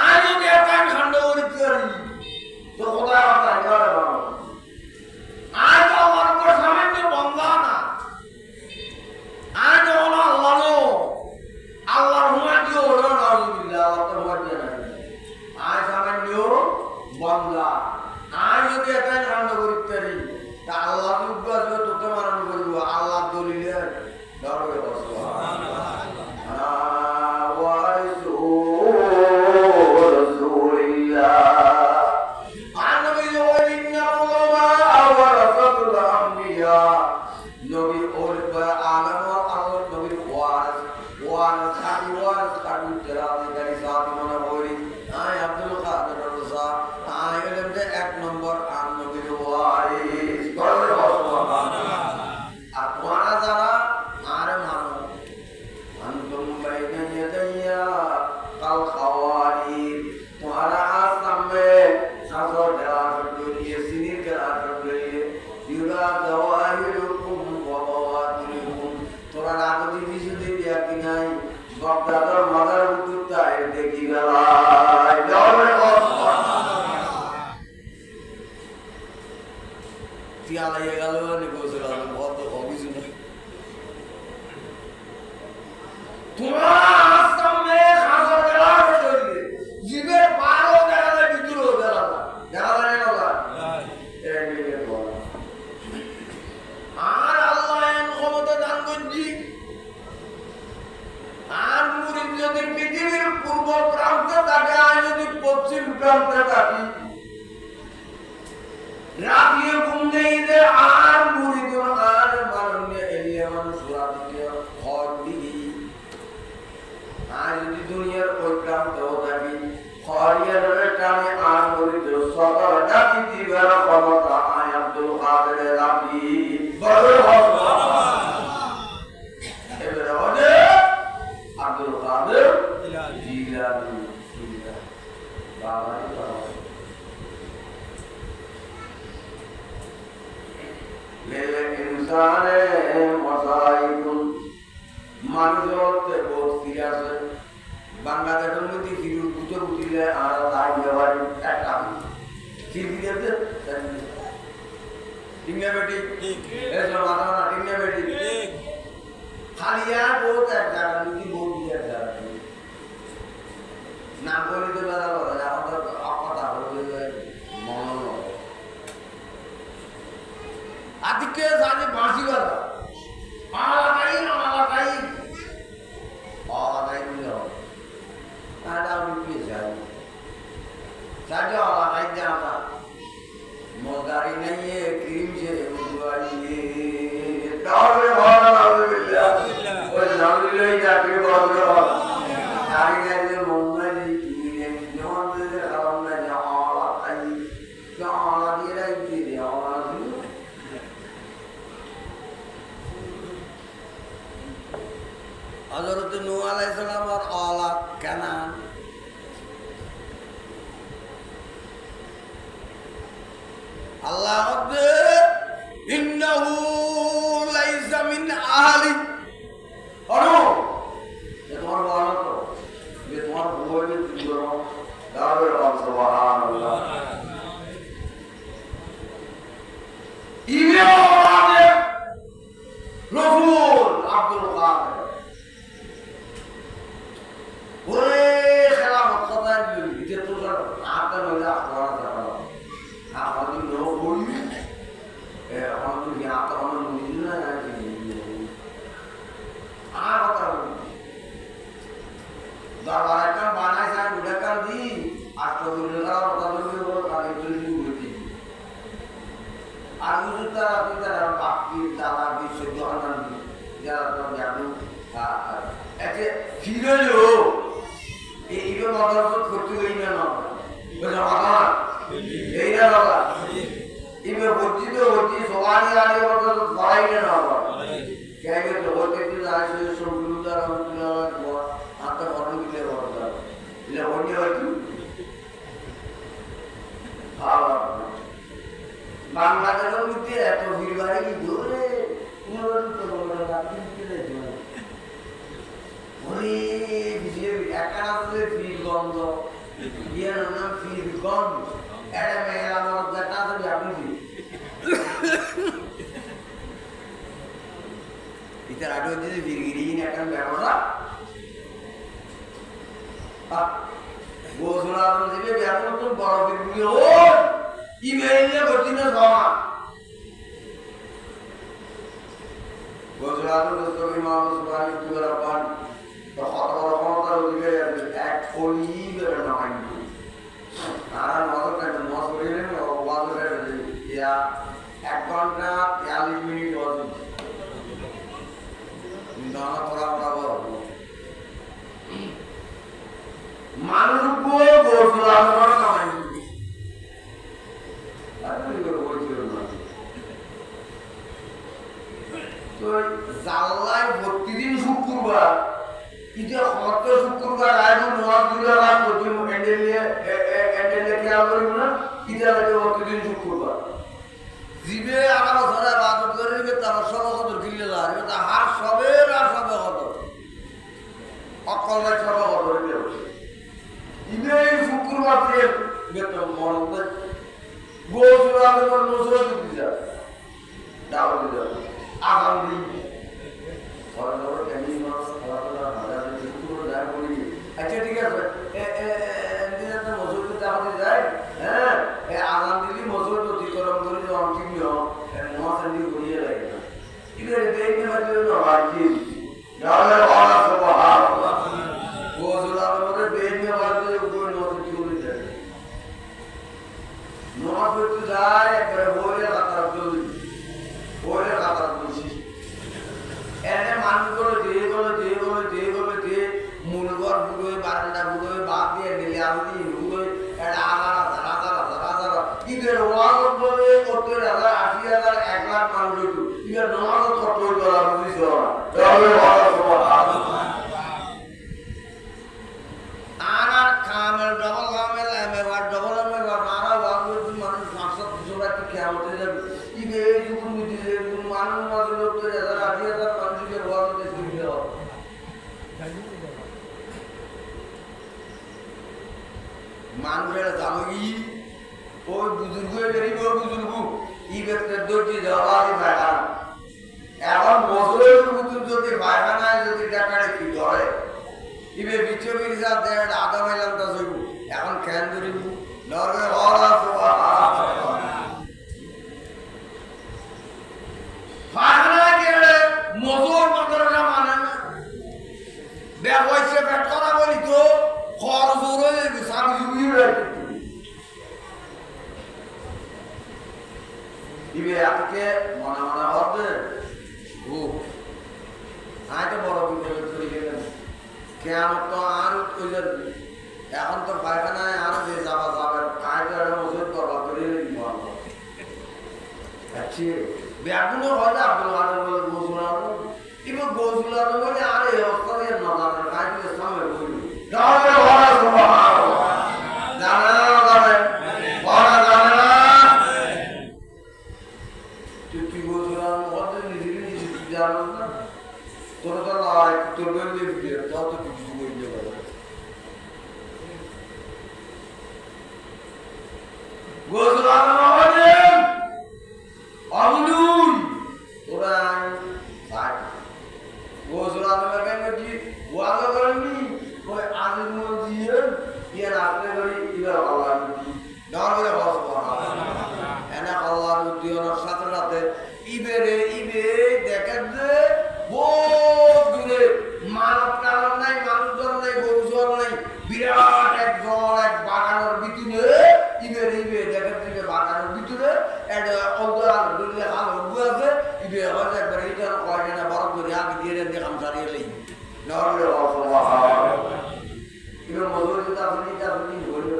A: আজ দেখান খন্ড করি তো খোদা কথা করে বাবা আজ আমার তো সামনে বন্ধা না আজ ওলা আল্লাহর হুমায়তি ওলা নাউজুবিল্লাহ আল্লাহ তো হুমায়তি না আজ সামনে বন্ধা আজ যদি একাই খন্ড করতে পারি তা আল্লাহ তো আসবে তোকে মারানো করব আল্লাহ দলিলে দরবে সুবহানাল্লাহ এক নম্বর আর নবীর ওয়ারিস আর তোমরা যারা আর মানো আনতুম বাইনা ইয়াদাইয়া কাল খাওয়ারিস তোমরা সামনে সাজর দেওয়া দুনিয়া সিনির দেওয়া দুনিয়া ইউরা দাওয়াহিরুকুম ওয়া বাওয়াতিরুকুম তোমরা আগদি বিশুদ্ধি দিয়া কি নাই বাপদাদার মাদার উত্তরটা এর দেখি গেলাই দৌড়ে পিয়ালা হয়ে গেল গোসল অত অভিযোগ তোমার সামনে হাজার দেওয়া হয়েছে জীবের পারও দেখা যায় ভিতরেও দেখা যায় না আর আল্লাহ এমন ক্ষমতা দান করছি আর মুরিদ যদি পৃথিবীর পূর্ব প্রান্তে থাকে আর যদি পশ্চিম প্রান্তে থাকি রাতিয়ে ঘুম দেইতে আর মুরিদ আর মাননীয় এলিয়া মানুষ রাতিতে ঘর দিই আর যদি দুনিয়ার ওই প্রান্তেও থাকি খরিয়ার টানে আর মুরিদ সকল ডাকি দিবার ক্ষমতা আয় আব্দুল কাদের রাবি বড় এবারে হবে আব্দুল কাদের জিলানী বাবাই ইনসানে মাসাইকুন মানুষের বহুত ফিরে আছে বাংলাদেশের মধ্যে ফিরুর দুটো বুঝিলে আর তাই ব্যবহার একটা ফিরতে টিঙ্গা বেটি এসব মাথা না টিঙ্গা বেটি খালিয়া বহুত এক জায়গা নদী বহুত এক জায়গা না বলি তো বেলা বলা আমাদের কথা বলে মন আদিকে সাজে বাঁশি বাজা আলাদাই মিলে হবে তাহলে আমি পেয়ে যাই সাজে আলাদাই জানা মজারি নেই ক্রিম সে মুজুয়ারিয়ে তাহলে ভালো লাগবে ওই নামলেই চাকরি করবে আর এই যে মন নাই তুমি যেমন যে কারণ না হযরত নূহ আলাইহিস সালামের औलाद কানান আল্লাহ বলে ইন্নাহু লাইসা মিন আহলি আরো তোমার বলো তো যে তোমার বউয়ের জীবন দাওয়ার সুবহানাল্লাহ ইমানে রসুল আব্দুল কাদের ওরে খেলাফত কথায় বিজে তো আটা লইলা পড়া যাবে না আমাদের লোক বলি আমাদের জ্ঞাত আমার নিজে না আর কথা বলি দরবার একটা বানাই যায় উড়াকার দি আর তো উড়াকার কথা বলি বল আর একটু উড়ি আর উড়ুতা আপনি তার বাকি দাদা বিশ্ব জহানান যারা তো জানো এতে ফিরেলো এইগুলো মাদ্রাসা করতে হই না বুঝা মাথা এই না বাবা ইবে ভর্তি তো ভর্তি সবারই আগে মাদ্রাসা পড়াই না বাবা কেন তো হতে কি আসে সবগুলোর আলহামদুলিল্লাহ আতা বড় দিলে বড় দিলে হইনি হয়তো বাংলাদেশের মধ্যে এত ভিড় বাড়ে কি দূরে তো বললাম আপনি কি দেখবেন ওরে বিজেপি একানাতে ফিল গন্ধ ইয়ার নাম ফিল গন্ধ এটা মেলা আমার যেটা তো আপনি ইতার আটো যদি বিরগিরি এখন ব্যবসা গোসলার দিবে ব্যবসা তো বড় বিরগিরি ও ইমেইলে গতিনে জমা গোসলার দোস্ত ইমাম সুবহান তুরা পান তো কত রকমের দিবে এক ফলি বের না হয় আর মজা করে মজ করিলে ওয়াজ করে ইয়া 1 ঘন্টা 43 মিনিট ওয়াজ দানা পড়া পড়া মানুষ গোসলার করা কামাই তো জাল্লায় 32 দিন শুক্রবার ইতে হত শুক্রবার আইব নোয়া দুলারা প্রতি এন্ডেলে খেয়াল করিব না ইতে লাগে 32 দিন শুক্রবার জিবে আগার ধরে বাদত করিবে তার সব কত গিলে লাগে তা হার সবের আর সবে কত অকল সব কত হইবে ইবে শুক্রবার দিয়ে বেতন মরতে গোসলার পর নজরত দিতে দাও দিতে আগাম দিন সরকার কেমন মাস খেলাধুলা হাজার শুক্রবার যায় বলি আচ্ছা ঠিক আছে দিনে তো মজুরি আমাদের যায় হ্যাঁ আগাম দিলি মজুরি অতিক্রম করে যখন ঠিক নিও মহাসান্ডি করিয়ে লাগে না এদের দেখতে পাচ্ছি না বাকি গালের ওরা সব হাত গোসলার মধ্যে বেরিয়ে বাড়তে উপরে নজরতি করে যায় নমাজ পড়তে যায় একবারে বলে কাতার চলি বলে কাতার বলছি এনে মানুষগুলো যে মূলঘর বুড়ো বারান্দা বুড়ো বাদ দিয়ে গেলে আমি বুড়ো এটা হাজার ঈদের ওয়াজ বলে 70,000 80,000 1 লাখ মানুষ হইতো ঈদের নামাজ কত করা বুঝিস আর কামেল ডবল কামেল এমএবার ডবল এমএবার মারা ওয়াজ মানুষ 500 জোড়া কি কিয়ামতে যাবে ঈদে যুগুন বুঝিয়ে মানুষ মাঝে 70,000 80,000 মানুষের ওয়াজ দেখতে হবে মানুষের জামগি ওই বুজুর্গ বেরিব বুজুর্গ ই ব্যক্তির দর্জি জবাবই পায়খানা এখন বছরের বুজুর্গ যদি পায়খানায় যদি টাকাটা কি ধরে ইবে বিচ্ছ বিরিজা দেড় আধা মাইলাম তা জৈব এখন খেয়াল ধরিব নরবে হরা পায়খানা গেলে মজুর মাত্রটা মানে না ব্যবসায় পেট করা বলি তো খরচ হয়ে সারি জুড়িয়ে দিবে আজকে মনে হবে ও আজকে বড় বিপদে চলে গেলেন কেমন তো আর এখন তো পায়খানায় আর যে যাবা যাবে আজকে একটা ওষুধ করবা করে ব্যাগুলো হয় আব্দুল কাদের বলে গোসুলার এবার গোসুলার বলে আর এই অবস্থা দিয়ে না গোসল আলাদা হলেন অমলুন কোরআন সাই গোসল আলাদা কেন কি ওয়াদা করেননি ওই আলিম মজিয়ে ইয়ার আপনি করি ইবার আল্লাহ কি নাম বলে এনা আল্লাহর উদ্দিনের সাথে সাথে ইবে দেখেন যে বহুত দূরে মানব কারণ নাই মানুষজন নাই গরুজন নাই বিরাট এক বাগানের ভিতরে ইবে দেখেন যে বাগানের ভিতরে একটা অন্তরাল দুলে হাল হবু আছে ইবে হয়তো একবার এইটা কয় না বড় করে আগে দিয়ে দেখাম সারিয়ে লই নরলে ইবে মজুরি আপনি বলল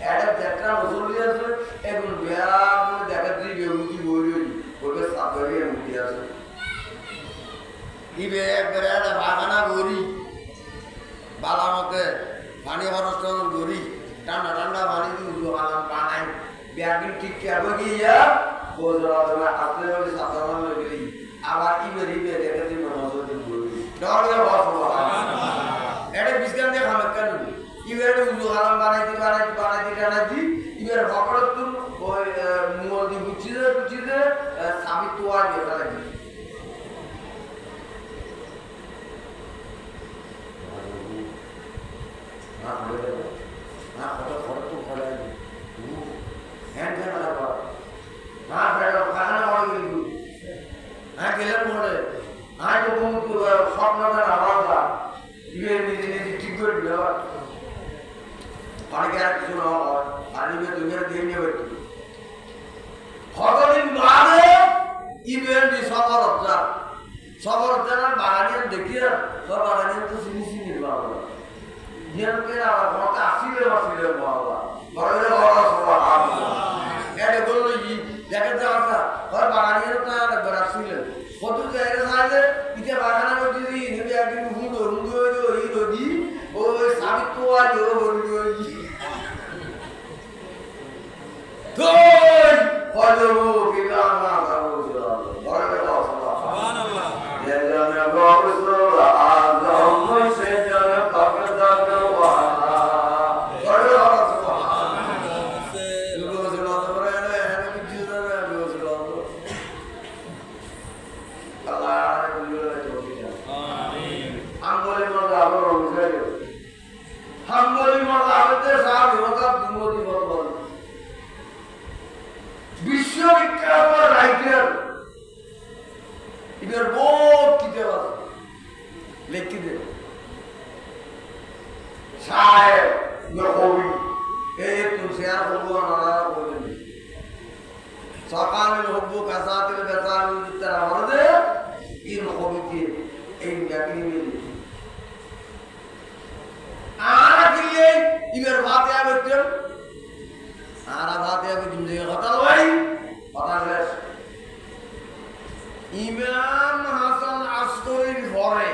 A: একটা একটা মজুরি আছে এখন বিরাট দেখেন যে বেউজি বইরি বলবে সাবরিয়ে মুক্তি আছে ইবে একবার একটা বাগানা গরি বালামতে পানি খরচ গরি ঠান্ডা পানি দিয়ে বানাই ব্যাগিন ঠিক হবে গিয়া গোজরা তোমার আসলে বলে সাধারণ গেলি আবার ইবে দেখে দিন মজুরি বলি ডরে বসবো এটা বিস্কান দিয়ে খামে কেন ইবের উজু হালাম বানাইতি ইবের হকরত ওই মুল দি বুঝিতে সাবিত তোয়া দিয়ে ফেলে দেখিয়া সব বাগানিয়ান তো চিনি বাবা ইয়ানকে আবার মতে আসিলে বাবা বড় এটা বললো কি দেখে তো আসা ঘর বাগানিয়ান তো একবার আসিলেন কত জায়গা সাইলে ইতে বাগানা করতে দিই নেবে একদিন হুঁদো এই রদি ওই সাবিত তো আজ ও বলি তো কদম কি না করব বড় সুবহানাল্লাহ জানা গৌসুল আযম সে জন ককদক ওয়ালা বড় সুবহানাল্লাহ গৌসুল আযম রে এনে কি জুরা গৌসুল আযম আল্লাহ বলে তোবিয়া আমিন আমলে মজা আবার রোজে হামলি মজা আতে সাহেব হোতা দুমতি বল বিশ্ববিখ্যাত রাইটার ইবের বহুত কিতাব আছে লিখি দে সাহেব নবী এই তুলসী আর হবু না বলেন সকাল হবু কাসাতিল বেতাল তারা বলে ইন হবিকে এই ব্যাকরি মিলি আর দিলে ইবের বাতে আবেতেন আর বাতে আবে জিন্দগি কথা লই কথা শেষ ইমাম হাসান আসকরির পরে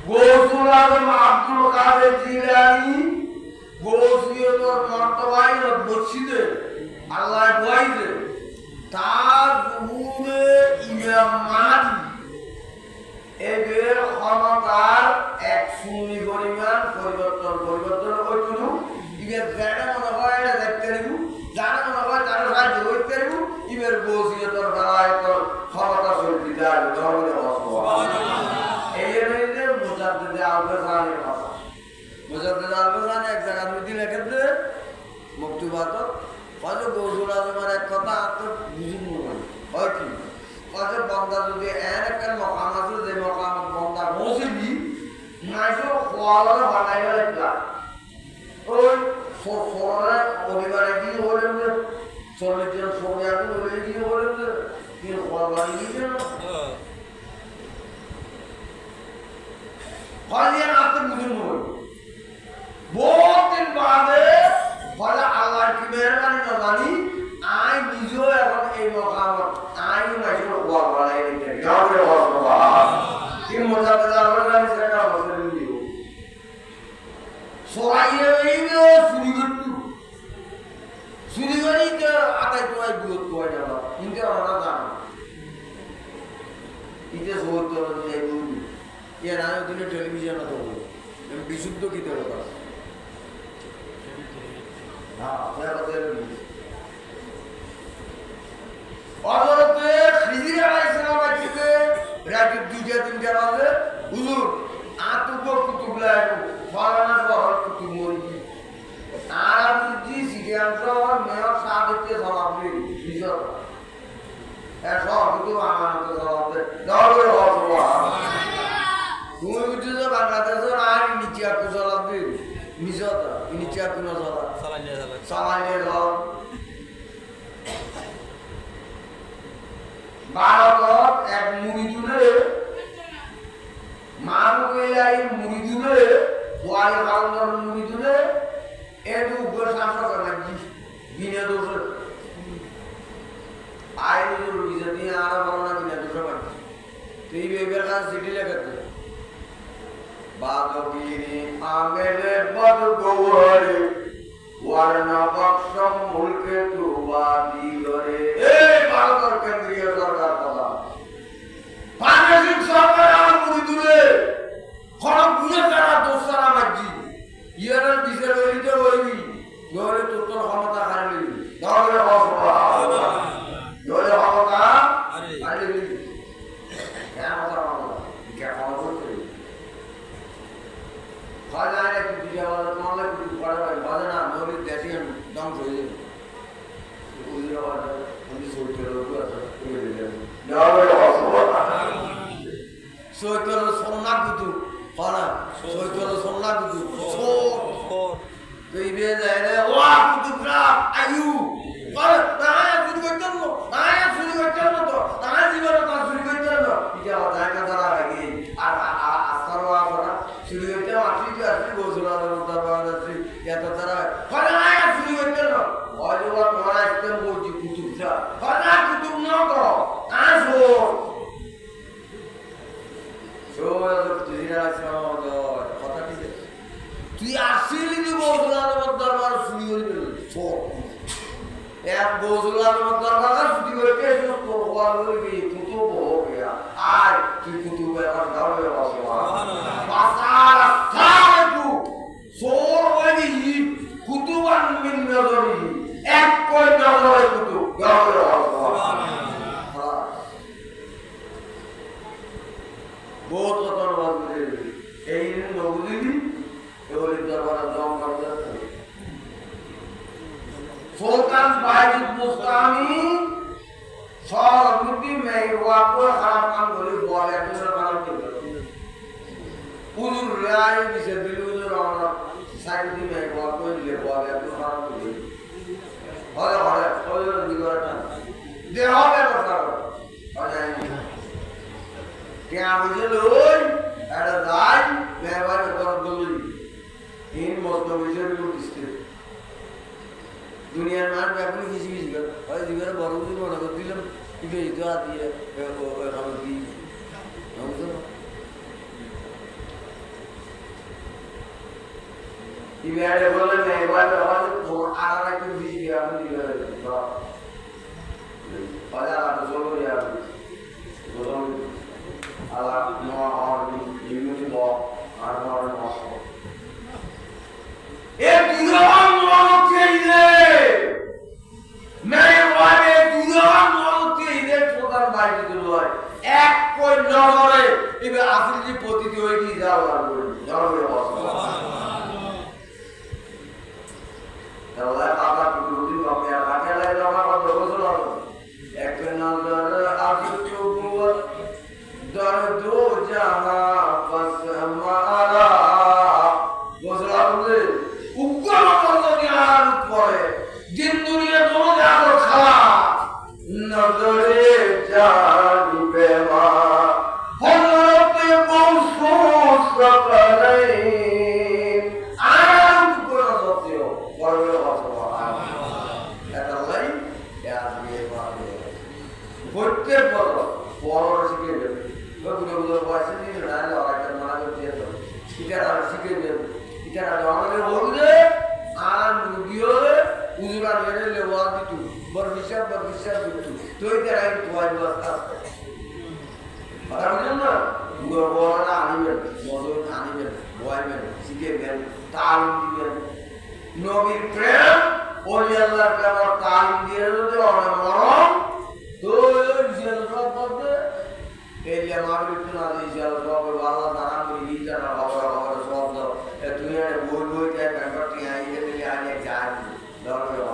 A: গৌসুল আজম আব্দুল কাদের জিলানী গৌসিয়তর মর্তবায় বর্ষিতে আল্লাহ বয়াইছে তার জুহুরে ইমাম মাহদি এদের ক্ষমতার এক শূন্য পরিমাণ পরিবর্তন ওইটুকু ইবের যারা মনে হয় এটা দেখতে নিব যারা মনে হয় তারা সাহায্য করতে নিব ইবের গৌসিয়তর বেলায় তোর ক্ষমতা শক্তি দেওয়া ধর্মের এই জন্য মুজাদ্দিদ আল-বাসানির কথা মুজাদ্দিদ আল-বাসানি এক জায়গা নদী লেখেছে মুক্তিবাদ কত গৌসুল আজমের এক কথা আত্ম বুঝুন হয় কি কত বন্দা যদি একটা মকাম আছে যে মকাম বন্দা পৌঁছেবি নাইসো খোয়ালে বানাইবে লাগলা ওই সরে পরিবারে কি হলেন যে চল্লিশ জন সরিয়াকে হলে কি হলেন যে কি খোয়া বানিয়ে ফলিয়ান আত্ম বুঝুন হল বহুত দিন বাদে ফলে আল্লাহর কি মেহরবানি না জানি আই নিজেও এখন এই মকামত আই নাইসো খোয়া বানাই দিতে গাওরে হসবা কি মুজাদ্দিদ আল-বাসানি সেটা বসে দিও সরাইয়ে এইও চুরি করি তো আতাই তোয়াই বুয়ত কোয়া যাবা কিন্তু আমরা জানো ইতে সহজ তো এই বুঝি এর আগে দিনে টেলিভিশন তো বিশুদ্ধ কি তো কথা হ্যাঁ মাঝে হুজুর আতুকো কুতুব লাইকু ফলানা শহর কুতুব মরি আর আপনি জি সিরিয়াম শহর মেয়র সাহেবকে জবাব দিন বিজয় শহর কুতুব আমানত জবাব দেন দরবে হওয়া তুমি বুঝছো যে বাংলাদেশের আর নিচে আপনি জবাব দিন মিজতা নিচে আপনি জবাব সালাইনে জবাব ভারতত এক মুড়িদুলে মানুষের মুড়িদুলে ওয়াই কাউন্টার মুড়িদুলে এর উপর শাসক লাগি বিনা দোষে আইনুর বিজতি আর বড় না বিনা দোষে বাকি তুই বেবের কাছে চিঠি লেখাতে বাদকিনি আমেলে বদ গৌহরে ওয়ারনা বক্ষম মুলকে তুবাদি করে এই ভারতের কেন্দ্রীয় সরকার কথা বাংলাদেশ সরকার আর মুড়িদুলে খড়ক বুঝে তারা দোষরা মাঝি ইয়ারের বিচার হইতে হইবি নইলে তোর ক্ষমতা হারিয়ে নইলে অসভা নইলে ক্ষমতা হারিয়ে কেন কথা বলা কে ক্ষমতা করতে বাজারে একটু দিলে মামলা একটু পড়া হয় বাজে না নইলে দেশে ধ্বংস হয়ে যাবে ওইগুলো বাজারে আমি সরকার লোক আছে করে দিলেন নইলে অসভা সরকার সোনা কুতু হনা সরকার সোনা কুতু তুই বে যায় রে ওয়া কুতুবরা আয়ু আরে তায়া শুরু করতেন না তায়া শুরু করতেন না তো তায়া জীবন তা শুরু করতেন না এটা আদায় কথা লাগে আর আসরওয়া করা শুরু করতে আসি তো আসি গোসলার দরবার আসি এত তারা তায়া শুরু করতেন না ওইবা তোমার একটা বলছি কুতুবরা তায়া কুতুব না তো আসো কথা ঠিক আছে তুই আসিলি নি গোসলার দরবার শুরু করে এক গোসলার দরবার শুরু করতে এসে তো হওয়া হইবি কুতুব হয়ে গিয়া আর তুই কুতুব এখন দাঁড়াবে বাসার সারাতু সোর ওই কুতুবান মিন নজরি এক কই নজরে কুতুব দাঁড়াবে বহুত দরবার এই নবুদিবি এগুলি দরবার জম করতে সুলতান বাহিদ মুস্তামি সরমুতি মেহওয়া কো খারাপ কাম করে বলে এত খারাপ করে পুজুর রায় দিছে দিলুজুর আমরা সাইদি মেহওয়া কো দিলে বলে এত খারাপ করে হলে হলে ওই দিগরটা দেহ ব্যবস্থা করো আজাই কে বুঝে লই এটা যাই মেহওয়া কর দলি তিন মত বিষয় করতে দুনিয়ার মান ব্যাপারে কিছু কিছু করে হয় জীবনে বড় কিছু মনে করে দিলাম কিন্তু এই তো দিয়ে খাবার দিই বুঝলো ইবেড়ে বললেন না এবার আমাদের আর একটু বেশি দিয়ে আপনি দিবেন বাজার আর চলো ইয়া বলুন আলা নোয়া আর ইউনিটি ব আর নোয়া নষ্ট এ দুজন মনকে ইলে মেওয়ারে দুজন মনকে ইলে প্রধান বাইরে দিল এক কই নজরে ইবে আসল যে পতিতি হই কি যাও আর বলি জড়বে অবস্থা তাহলে আবার দুদিন বাপে আর আগে লাগে আমার কত বছর হলো এক নজরে আসল চোখ দর্দ জাহা বাস মারা বসলা বলে উগ্র কর্মদিয়ার পরে দিন দুনিয়া কোনো জাগো খাওয়া নজরে জানিবে মা হলতে কৌশল সকালে আর কোনো সত্য বড় অসভা এটা লাই আসবে পাবে প্রত্যেক বড় শিখে দেবে লোকগুলো বয়সে দিন রাইলে আরেকটা মারা দিয়ে দেবে এটা আর শিখে দেবে এটা আমাদের বলবে আর মুদিও উজুরা নিয়ে লেওয়া দিতু বড় বিশ্বাস দিতু তুই তার আগে তোয়াই বস্তা কথা বুঝলেন না বড়রা আনিবেন মদন আনিবেন বয়াবেন শিখেবেন তালিম দিবেন নবীর প্রেম ওলি আল্লাহর প্রেম তালিম দিয়ে যদি অনেক মরম তো সব বলতে এই যে মাগরিব না দিয়ে আইনি ধর্মীয়